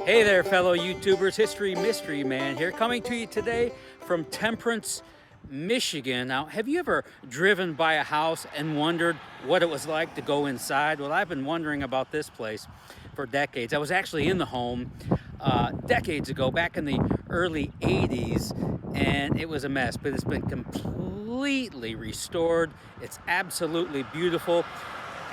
Hey there, fellow YouTubers. History Mystery Man here, coming to you today from Temperance, Michigan. Now, have you ever driven by a house and wondered what it was like to go inside? Well, I've been wondering about this place for decades. I was actually in the home decades ago, back in the early 80s, and it was a mess, but it's been completely restored. It's absolutely beautiful.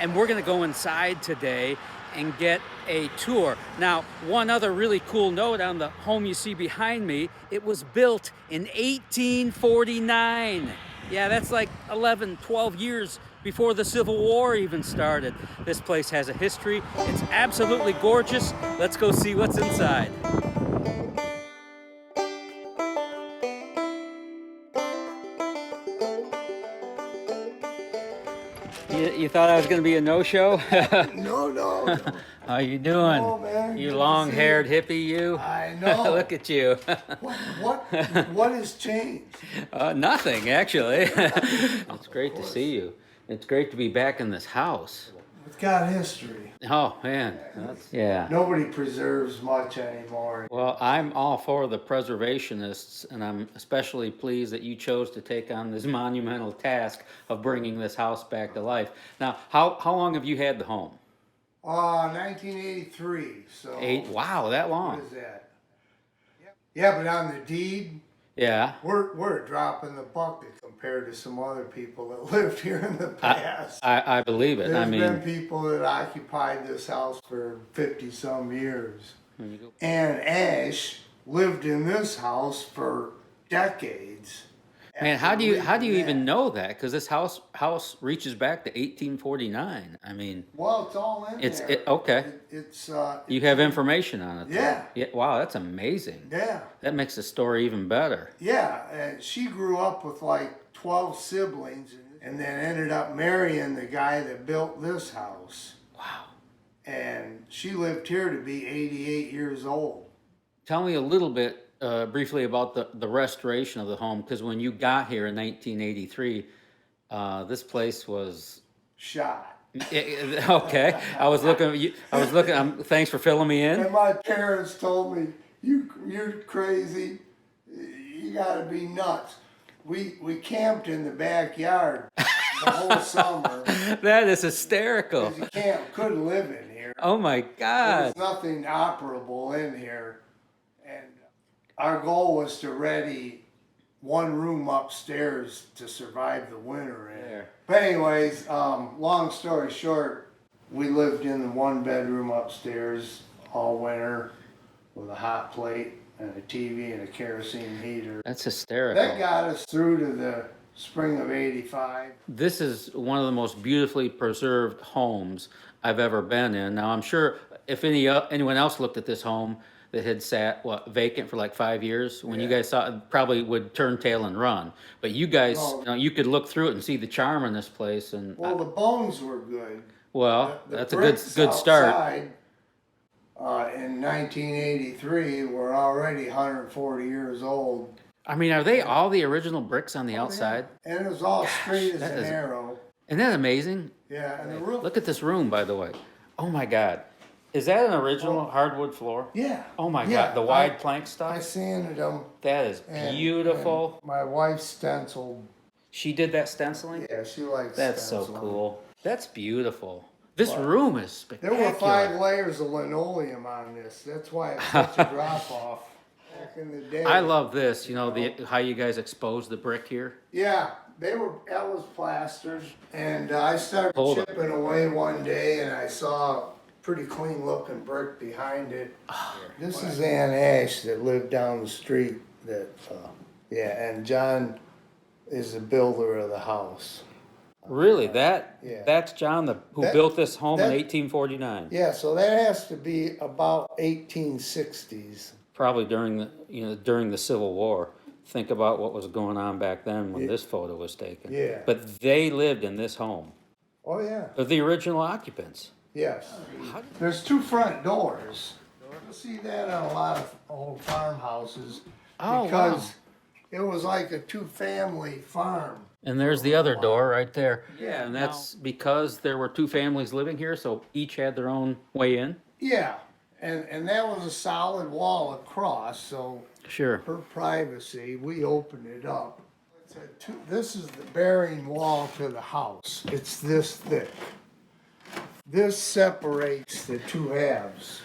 And we're gonna go inside today and get a tour. Now, one other really cool note on the home you see behind me, it was built in 1849. Yeah, that's like 11, 12 years before the Civil War even started. This place has a history. It's absolutely gorgeous. Let's go see what's inside. You thought I was going to be a no-show? No. How you doing? Oh, man. You long-haired hippie, you? I know. Look at you. What has changed? Nothing, actually. It's great to see you. It's great to be back in this house. It's got history. Oh, man. Yeah. Nobody preserves much anymore. Well, I'm all for the preservationists, and I'm especially pleased that you chose to take on this monumental task of bringing this house back to life. Now, how long have you had the home? 1983. So. Wow, that long. What is that? Yeah, but on the deed, yeah, we're a drop in the bucket compared to some other people that lived here in the past. I believe it. There's been people that occupied this house for 50-some years. And Ash lived in this house for decades. Man, how do you even know that? Because this house reaches back to 1849. I mean, well, it's all in there. Okay. You have information on it. Yeah. Yeah. Wow, that's amazing. Yeah. That makes the story even better. Yeah, and she grew up with like 12 siblings, and then ended up marrying the guy that built this house. Wow. And she lived here to be 88 years old. Tell me a little bit. Briefly about the restoration of the home, because when you got here in 1983, this place was shot. Okay, I was looking. Thanks for filling me in. And my parents told me, "You're crazy. You got to be nuts." We camped in the backyard the whole summer. That is hysterical. Because you couldn't live in here. Oh my God! There's nothing operable in here. Our goal was to ready one room upstairs to survive the winter in. Yeah. But anyways, long story short, we lived in the one bedroom upstairs all winter with a hot plate and a TV and a kerosene heater. That's hysterical. That got us through to the spring of '85. This is one of the most beautifully preserved homes I've ever been in. Now, I'm sure if anyone else looked at this home that had sat vacant for like 5 years, when you guys saw it, probably would turn tail and run. But you guys, you could look through it and see the charm in this place. And well, the bones were good. Well, the that's a good start. In 1983, were already 140 years old. I mean, are they all the original bricks on the outside? Yeah. And it was all straight as an arrow. Isn't that amazing? Yeah, and the roof. Look at this room, by the way. Oh my God. Is that an original hardwood floor? Yeah. Oh my God, the wide plank stuff? I sanded them. That is beautiful. And my wife stenciled. She did that stenciling? Yeah, she likes That's stenciling. so cool. That's beautiful. This room is spectacular. There were 5 layers of linoleum on this. That's why it's such a drop off. Back in the day. I love this, how you guys exposed the brick here. Yeah, that was plastered. And I started chipping away one day and I saw pretty clean looking brick behind it. This is Ann Ash that lived down the street and John is the builder of the house. Really? That's John who built this home in 1849. Yeah, so that has to be about 1860s. Probably during the Civil War. Think about what was going on back then when this photo was taken. Yeah. But they lived in this home. Oh yeah. They're the original occupants. Yes. There's 2 front doors. You'll see that on a lot of old farmhouses. Because it was like a 2-family farm. And there's the other door right there. Yeah, and that's because there were 2 families living here, so each had their own way in? Yeah. And that was a solid wall across, so Sure. for privacy, we opened it up. This is the bearing wall to the house. It's this thick. This separates the two halves.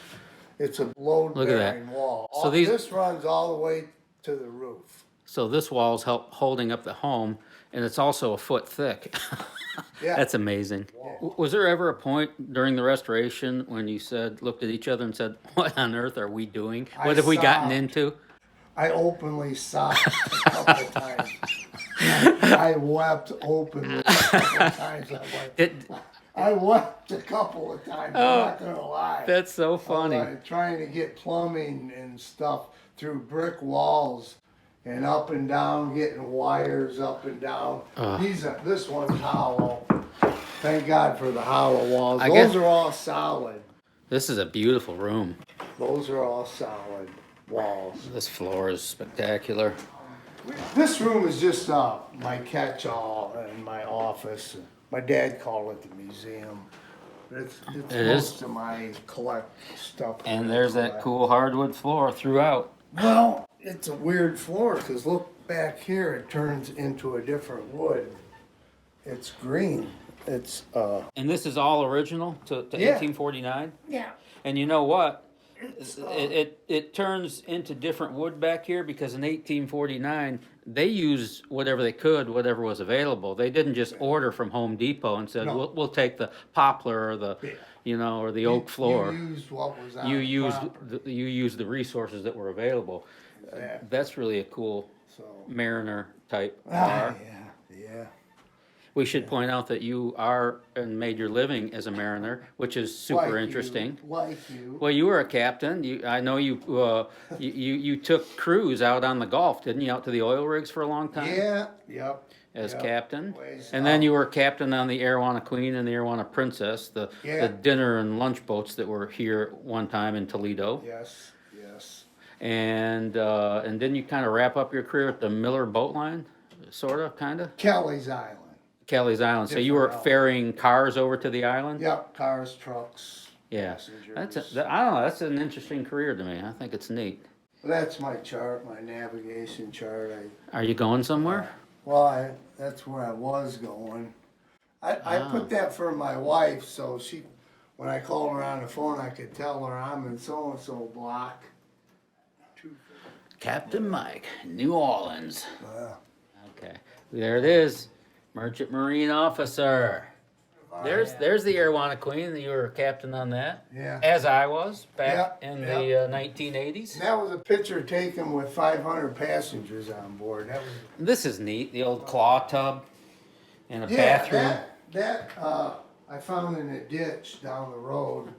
It's a load Look at that. bearing wall. So these- This runs all the way to the roof. So this wall's holding up the home, and it's also a foot thick. Yeah. That's amazing. Was there ever a point during the restoration when you looked at each other and said, "What on earth are we doing? What have we gotten sobbed. into?" I openly sobbed a couple of times. I wept openly a couple of times. I wept a couple of times. I'm not gonna lie. That's so funny. Trying to get plumbing and stuff through brick walls and up and down, getting wires up and down. This one's hollow. Thank God for the hollow walls. Those are all solid. This is a beautiful room. Those are all solid walls. This floor is spectacular. This room is just my catch-all in my office. My dad called it the museum. It's most of my collect stuff. And there's that cool hardwood floor throughout. Well, it's a weird floor because look back here, it turns into a different wood. It's green. It's And this is all original to Yeah. 1849? yeah. And you know what? It turns into different wood back here because in 1849 they used whatever they could, whatever was available. They didn't just order from Home Depot and said, No. we'll take the poplar or the or the oak floor. You used what was on You the used property. you used the resources that were available. Exactly. That's really a cool So Mariner type yeah, bar. yeah. We should point out that you are and made your living as a mariner, which is super Like interesting. Like you. Well, you were a captain. I know you took crews out on the Gulf, didn't you? Out to the oil rigs for a long time. Yeah. Yep. As yep. captain, Ways and then out. you were captain on the Arowana Queen and the Arowana Princess, the dinner and lunch boats that were here one time in Toledo. Yes. Yes. And then you kind of wrap up your career at the Miller Boat Line, sort of, kind of. Kelly's Island. Kelly's Island. So you were Different ferrying cars over to the island. Yep. Cars, trucks. Yeah, Passengers. I don't know. That's an interesting career to me. I think it's neat. That's my chart, my navigation chart. Are you going somewhere? Well, that's where I was going. I put that for my wife, so when I called her on the phone, I could tell her I'm in so-and-so block. Captain Mike, New Orleans. Yeah. Okay, there it is, Merchant Marine Officer. There's the Arowana Queen. You were a captain on that. Yeah. As I was back Yeah, in yeah. the 1980s. And that was a picture taken with 500 passengers on board. That was This is neat. The old claw tub and a bathroom. That I found in a ditch down the road.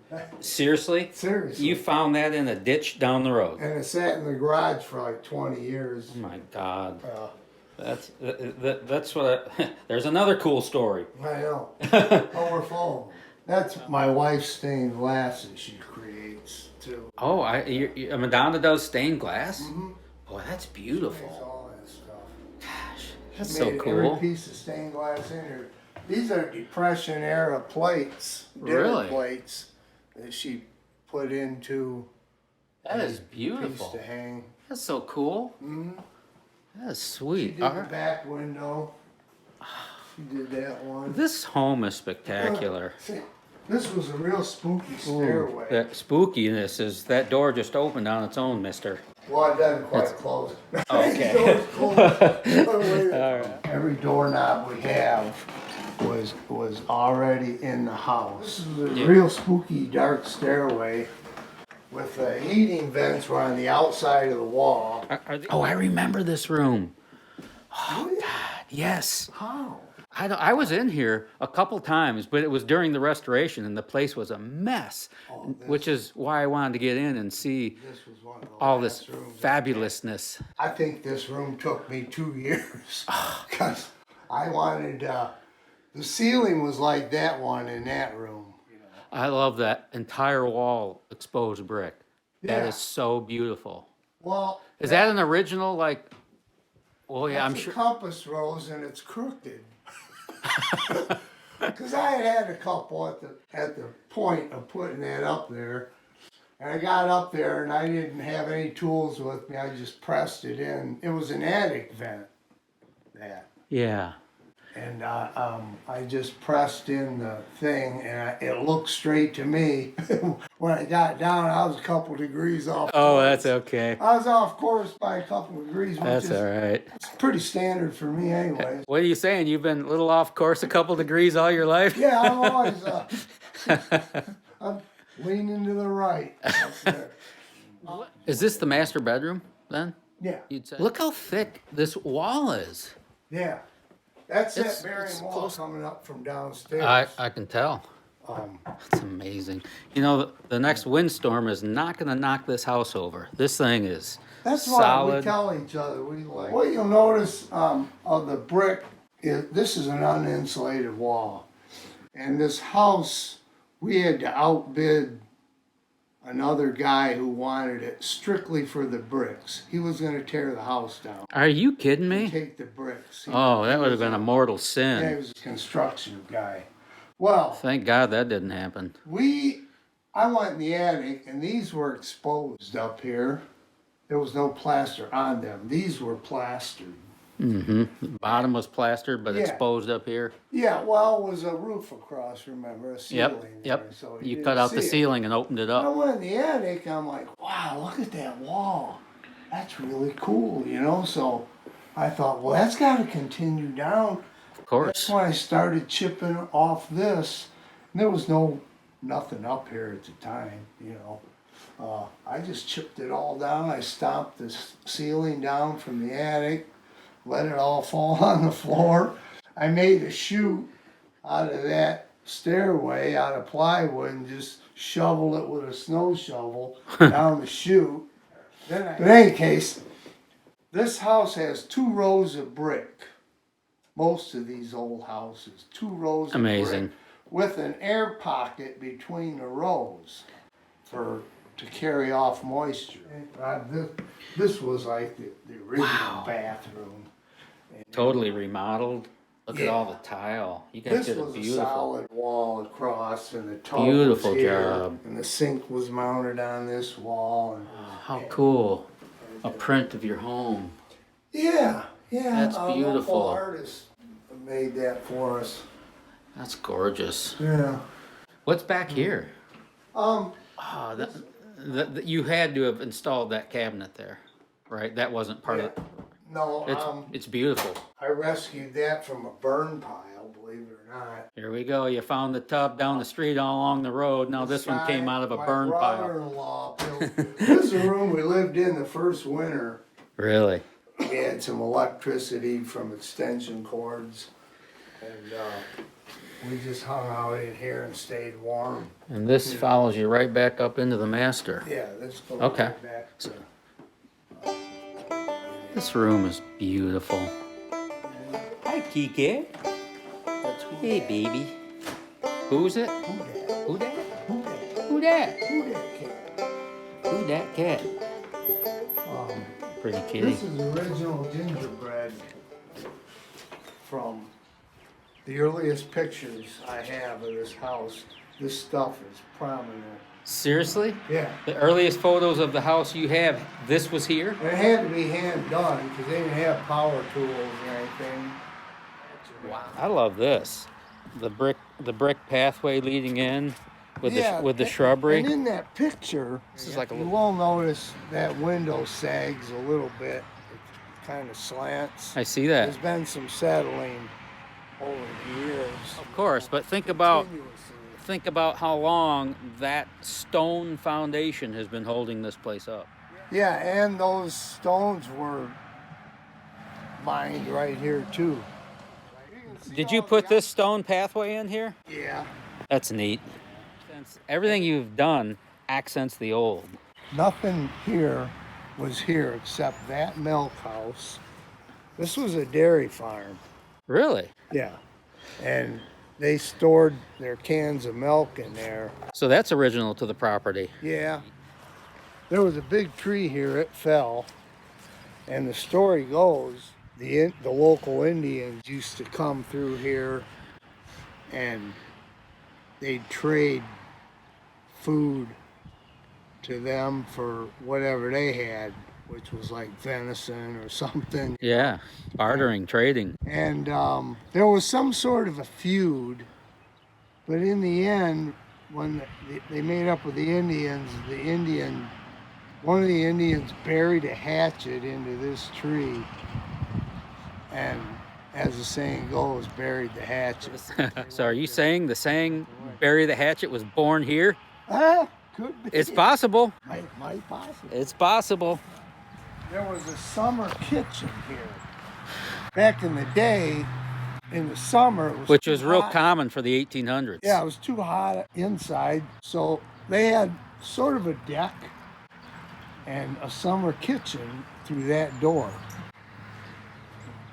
Seriously? Seriously. You found that in a ditch down the road? And it sat in the garage for like 20 years. Oh my God. That's what there's another cool story. I know. Over phone. That's my wife's stained glass that she creates too. Oh, Madonna does stained glass? Mm-hmm. Boy, that's Makes beautiful. all that stuff. Gosh, that's She so made cool. Every piece of stained glass in here. These are Depression era plates, dinner Really? plates that she put into That is a piece beautiful. to hang. That's so cool. Mm-hmm. That's She sweet. did the back window. She did that one. This home is spectacular. See, this was a real spooky Ooh, stairway. that spookiness is that door just opened on its own, mister. Well, it doesn't quite close. Okay. The door's closed. All right. Every doorknob we have was already in the house. This is a real spooky dark stairway with the heating vents were on the outside of the wall. Oh, I remember this room. Oh, God, yes. How? I was in here a couple times, but it was during the restoration, and the place was a mess, which is why I wanted to get in and see This was one of the all last this rooms. fabulousness. I think this room took me 2 years because I wanted. The ceiling was like that one in that room. I love that entire wall exposed brick. That Yeah. is so beautiful. Well, Is that an original, like, well, yeah, I'm that's sure. a compass rose and it's crooked. Because I had a couple at the point of putting that up there, And I got up there and I didn't have any tools with me. I just pressed it in. It was an attic vent, that. Yeah. And I just pressed in the thing, and it looked straight to me. When I got down, I was a couple degrees off Oh, course. that's okay. I was off course by a couple of degrees, which That's is all right. it's pretty standard for me anyways. What are you saying? You've been a little off course a couple degrees all your life? Yeah, I'm always I'm leaning to the right up there. Is this the master bedroom then? Yeah, You'd say. Look how thick this wall is. yeah. That's It's- that bearing it's wall close. coming up from downstairs. I can tell. Um, It's amazing. You know, the next windstorm is not going to knock this house over. This thing is That's why we solid. tell each other we like. What you'll notice of the brick is this is an uninsulated wall, and this house we had to outbid another guy who wanted it strictly for the bricks. He was going to tear the house down, Are you kidding me? take the bricks. Oh, that would have been a mortal Yeah, he sin. was a construction guy. Well, Thank God that didn't happen. I went in the attic, and these were exposed up here. There was no plaster on them. These were plastered. Mm-hmm. The bottom was plastered, but Yeah. exposed up here. Yeah, well, it was a roof across, remember, a ceiling. Yep. there, so You didn't cut out the see it. ceiling and opened it I up. went in the attic, I'm like, wow, look at that wall. That's really cool, you know? So I thought, well, that's got to continue down. Of That's course. when I started chipping off this. And there was nothing up here at the time, you know. I just chipped it all down. I stomped the ceiling down from the attic, let it all fall on the floor. I made a chute out of that stairway out of plywood and just shoveled it with a snow shovel down the chute. But in any case, this house has 2 rows of brick. Most of these old houses, 2 rows of Amazing. brick with an air pocket between the rows to carry off moisture. This was like the original Wow. bathroom. Totally remodeled. Look at Yeah. all the tile. You guys This did a was a beautiful. solid wall across, and the tub Beautiful was here, job. and the sink was mounted on this wall. And How cool. A print of your home. yeah, That's a beautiful. local artist made that for us. That's gorgeous. Yeah. What's back here? Um, Oh, you had to have installed that cabinet there, right? That wasn't part of it. no, It's beautiful. I rescued that from a burn pile, believe it or not. Here we go. You found the tub down the street all along the road. Now this one came out of a burn My pile. brother-in-law built. This is the room we lived in the first winter. Really? We had some electricity from extension cords, and we just hung out in here and stayed warm. And this follows you right back up into the master. Yeah, let's go Okay. right back to. This room is beautiful. Hi, Kiki. That's who Hey, baby. Who's it? that? Who that? Who that? Who that? Who that kid? Who that cat? Pretty kitty. This is original gingerbread from the earliest pictures I have of this house. This stuff is prominent. Seriously? Yeah. The earliest photos of the house you have, this was here? And it had to be hand done because they didn't have power tools or anything. Wow. I love this. The brick pathway leading in with the shrubbery. And in that picture, This is like a you little- will notice that window sags a little bit. It kind of slants. I see that. There's been some settling over the years. Of course, but think about Continuously. how long that stone foundation has been holding this place up. Yeah, and those stones were mined right here too. Did you put this stone pathway in here? Yeah. That's neat. Everything you've done accents the old. Nothing here was here except that milk house. This was a dairy farm. Really? Yeah. And they stored their cans of milk in there. So that's original to the property. Yeah. There was a big tree here, it fell. And the story goes, the local Indians used to come through here and they'd trade food to them for whatever they had, which was like venison or something. Yeah, bartering, trading. And there was some sort of a feud, but in the end, when they made up with the Indians, one of the Indians buried a hatchet into this tree, and as the saying goes, buried the hatchet. So are you saying the saying "bury the hatchet" was born here? Could be. It's possible. Might possible. It's possible. There was a summer kitchen here. Back in the day, in the summer, it was Which too was real hot. common for the 1800s. Yeah, it was too hot inside, so they had sort of a deck and a summer kitchen through that door,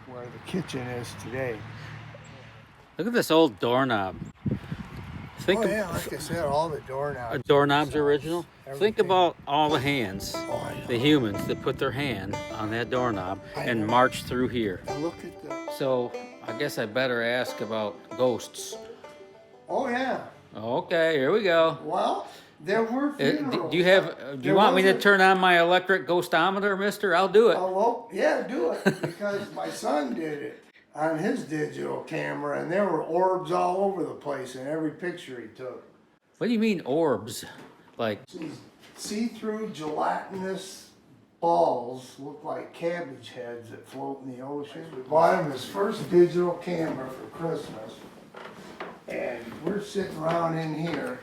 where the kitchen is today. Look at this old doorknob. Think Oh yeah, like I said, all the doorknobs. doorknobs are original. Think Everything. about all the hands, Oh, I know. the humans that put their hand on that doorknob and march through here. And look at the. So I guess I better ask about ghosts. Oh yeah. Okay, here we go. Well, there were funerals. Do you have? Do you There want me to wasn't- turn on my electric ghostometer, Mister? I'll do it. Oh, well, yeah, do it, because my son did it on his digital camera, and there were orbs all over the place in every picture he took. What do you mean orbs? Like These see-through gelatinous balls look like cabbage heads that float in the ocean. We bought him his first digital camera for Christmas, and we're sitting around in here.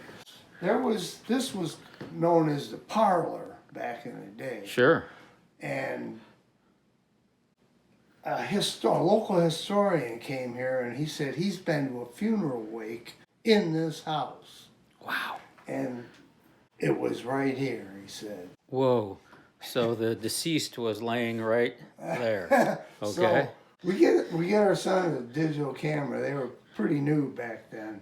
This was known as the parlor back in the day. sure. And a local historian came here, and he said he's been to a funeral wake in this house. Wow. And it was right here, he said. Whoa. So the deceased was laying right there. Okay. So we get our son a digital camera. They were pretty new back then.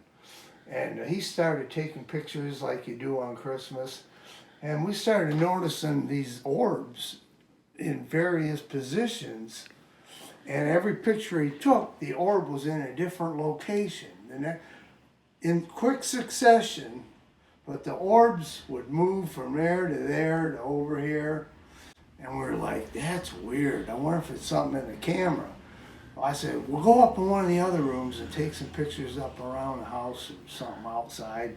And he started taking pictures like you do on Christmas. And we started noticing these orbs in various positions. And every picture he took, the orb was in a different location. In quick succession, but the orbs would move from there to over here. And we were like, that's weird. I wonder if it's something in the camera. I said, we'll go up in one of the other rooms and take some pictures up around the house or something outside.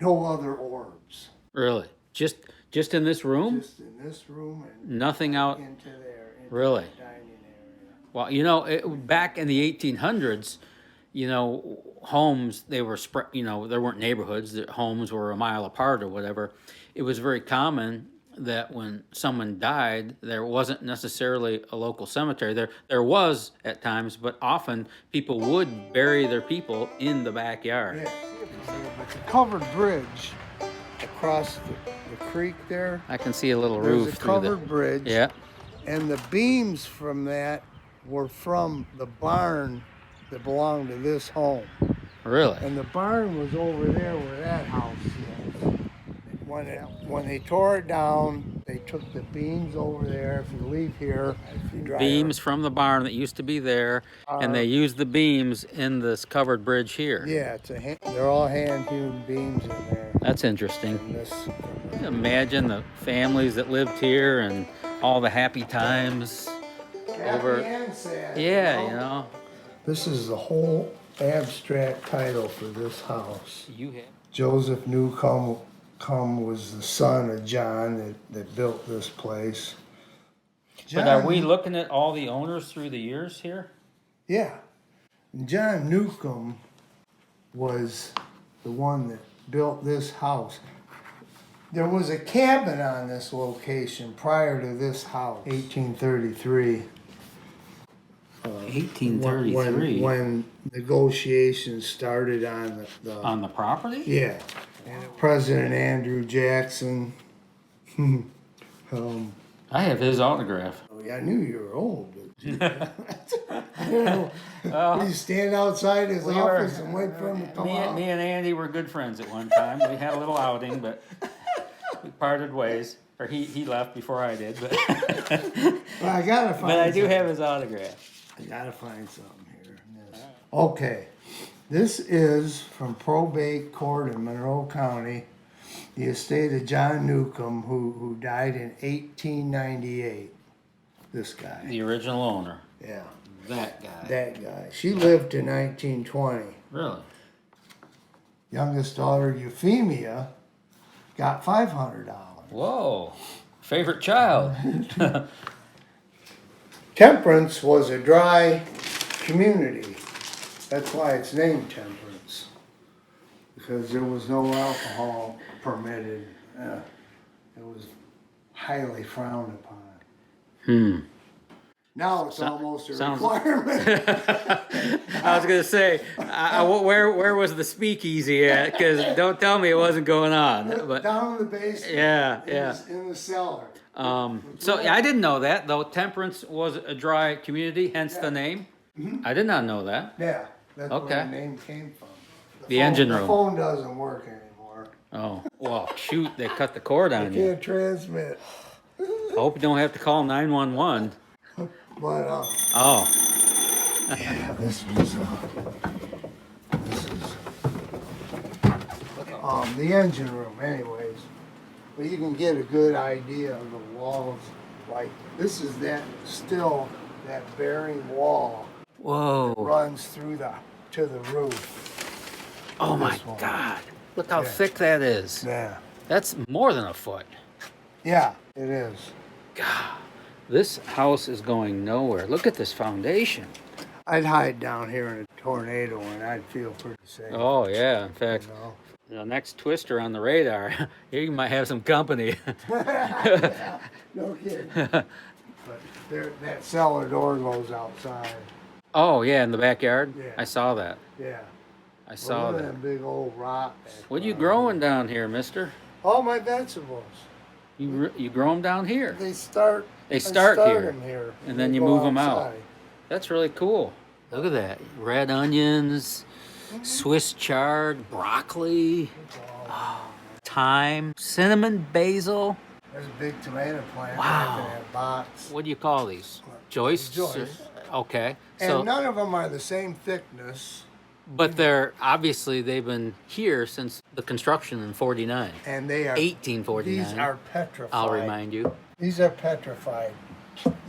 No other orbs. Really? Just in this room? Just in this room and Nothing out. into there. Into Really? the dining area. Well, back in the 1800s, homes, they were spread, there weren't neighborhoods, the homes were a mile apart or whatever. It was very common that when someone died, there wasn't necessarily a local cemetery. There was at times, but often people would bury their people in the backyard. Yeah. But the covered bridge across the creek there, I can see a little there's roof a through the. covered bridge. Yeah. And the beams from that were from the barn that belonged to this home. Really? And the barn was over there where that house is. When they tore it down, they took the beams over there. If you leave here, if you drive Beams from the barn that used to be there, and they used the beams in this covered bridge here. Yeah, they're all hand-hewn beams in there. That's interesting. And this, Imagine the families that lived here and all the happy times. Over- happy and sad. Yeah, This is the whole abstract title for this house. you have. Joseph Newcomb was the son of John that built this place. But are we looking at all the owners through the years here? Yeah. John Newcomb was the one that built this house. There was a cabin on this location prior to this house, 1833. 1833. When negotiations started on the On the property? yeah. And President Andrew Jackson. I have his autograph. I knew you were old. But I don't know. You stand outside his office and wait for him to come Me out. and Andy were good friends at one time. We had a little outing, but we parted ways. Or he left before I did, but Well, I gotta find. but I do something. have his autograph. I gotta find something here. Yes. Okay, this is from probate court in Monroe County, the estate of John Newcomb, who died in 1898. This guy. The original owner. Yeah. That guy. That guy. She lived to 1920. Really? Youngest daughter, Euphemia, got $500. Whoa. Favorite child. Temperance was a dry community. That's why it's named Temperance. Because there was no alcohol permitted. It was highly frowned upon. Now it's almost a requirement. I was gonna say, where was the speakeasy at? Because don't tell me it wasn't going on. But down in the basement. Yeah. In the cellar. So yeah, I didn't know that though. Temperance was a dry community, hence the name. I did not know that. Yeah, that's Okay. where the name came from. The engine room. The phone doesn't work anymore. Oh well, shoot! They cut the cord on you. Can't transmit. I hope you don't have to call 911. But Oh. yeah, this is the engine room, anyways. But you can get a good idea of the walls. Like this is that bearing wall Whoa. runs through to the roof. Oh my This one. God! Look how thick that is. Yeah. That's more than a foot. Yeah, it is. God, this house is going nowhere. Look at this foundation. I'd hide down here in a tornado and I'd feel pretty safe. Oh yeah, in fact, You know? the next twister on the radar, you might have some company. Yeah, no kidding. But that cellar door goes outside. Oh yeah, in the backyard. Yeah. I saw that. Yeah. I saw Look at that. them big old rocks. What are you growing down here, Mister? All my vegetables. You grow them down here. They start. They I start here, them here, and then they you go move them out. outside. That's really cool. Look at that. Red onions, Swiss chard, broccoli, thyme, cinnamon, basil. There's a big tomato plant Wow. back in that box. What do you call these? Joists? Joists. Okay. And So, none of them are the same thickness. but they've been here since the construction in 49. And they are 1849. These are petrified. I'll remind you. These are petrified.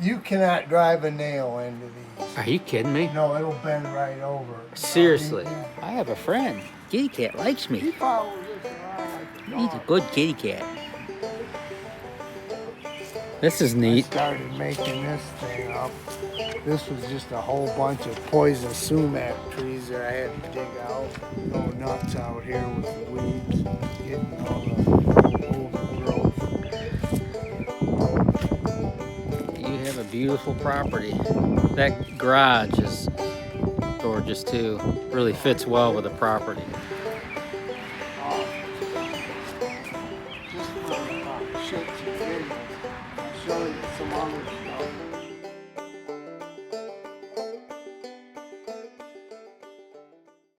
You cannot drive a nail into these. Are you kidding me? No, it'll bend right over. Seriously. I have a friend. Kitty cat likes He me. follows this around like He's a good kitty cat. This is I neat. started making this thing up. This was just a whole bunch of poison sumac trees that I had to dig out. Go nuts out here with the weeds, getting all the overgrowth. You have a beautiful property. That garage is gorgeous too. Really fits well with the property.